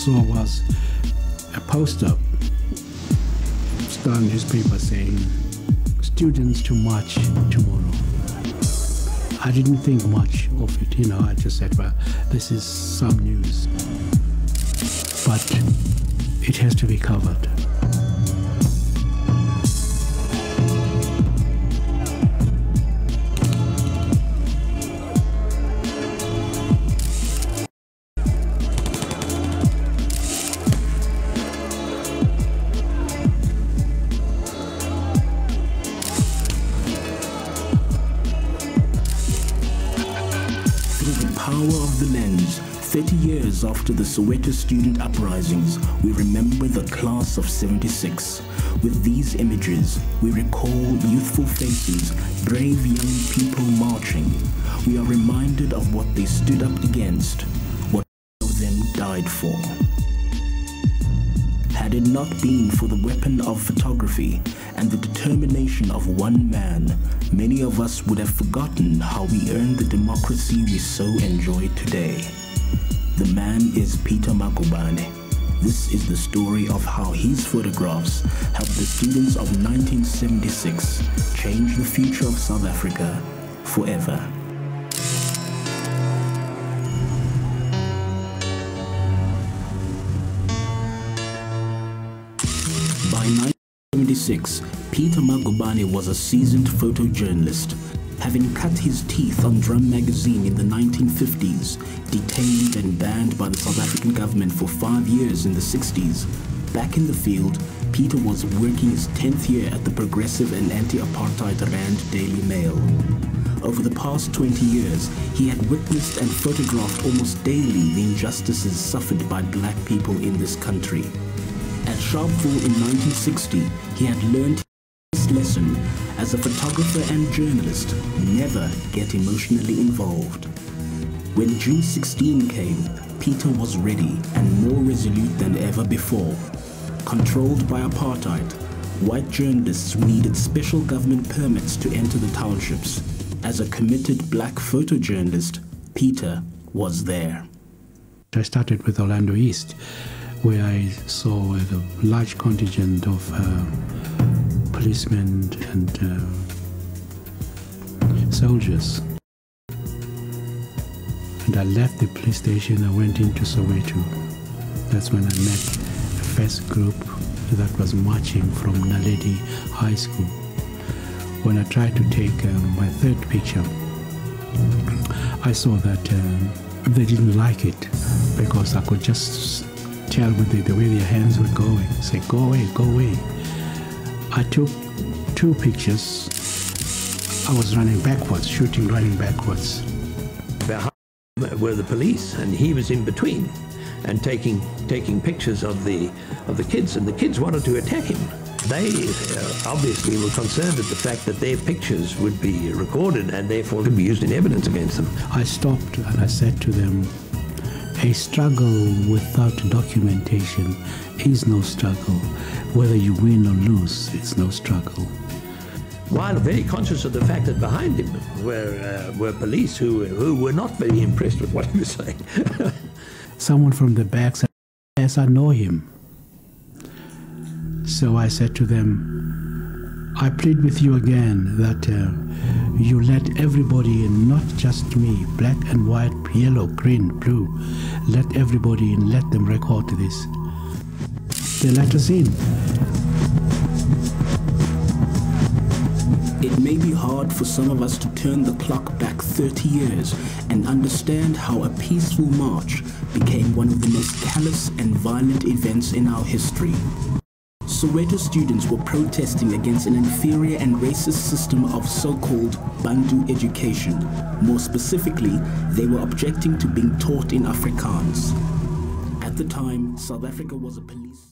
saw was a poster, Star newspaper, saying, "Students to march tomorrow." I didn't think much of it, I just said, well, this is some news. But it has to be covered. Power of the lens. 30 years after the Soweto student uprisings, we remember the class of '76. With these images, we recall youthful faces, brave young people marching. We are reminded of what they stood up against, what of them died for. Had it not been for the weapon of photography and the determination of one man, many of us would have forgotten how we earned the democracy we so enjoy today. The man is Peter Magubane. This is the story of how his photographs helped the students of 1976 change the future of South Africa forever. By 1976, Peter Magubane was a seasoned photojournalist, having cut his teeth on Drum magazine in the 1950s, detained and banned by the South African government for 5 years in the 60s. Back in the field, Peter was working his 10th year at the progressive and anti-apartheid Rand Daily Mail. Over the past 20 years, he had witnessed and photographed almost daily the injustices suffered by black people in this country. At Sharpeville in 1960, he had learned his lesson as a photographer and journalist: never get emotionally involved. When June 16 came, Peter was ready and more resolute than ever before. Controlled by apartheid, white journalists needed special government permits to enter the townships. As a committed black photojournalist, Peter was there. I started with Orlando East, where I saw a large contingent of policemen and soldiers. And I left the police station, I went into Soweto. That's when I met the first group that was marching from Naledi High School. When I tried to take my third picture, I saw that they didn't like it, because I could just tell with the way their hands were going. Say, "Go away, go away." I took 2 pictures. I was running backwards, running backwards. Behind were the police, and he was in between, and taking pictures of the kids, and the kids wanted to attack him. They obviously were concerned at the fact that their pictures would be recorded and therefore could be used in evidence against them. I stopped and I said to them, "A struggle without documentation is no struggle. Whether you win or lose, it's no struggle." While very conscious of the fact that behind him were police who were not very impressed with what he was saying. Someone from the back said, "Yes, I know him." So I said to them, "I plead with you again that you let everybody in, not just me, black and white, yellow, green, blue. Let everybody in, let them record this." They let us in. It may be hard for some of us to turn the clock back 30 years and understand how a peaceful march became one of the most callous and violent events in our history. Soweto students were protesting against an inferior and racist system of so-called Bantu education. More specifically, they were objecting to being taught in Afrikaans. At the time, South Africa was a police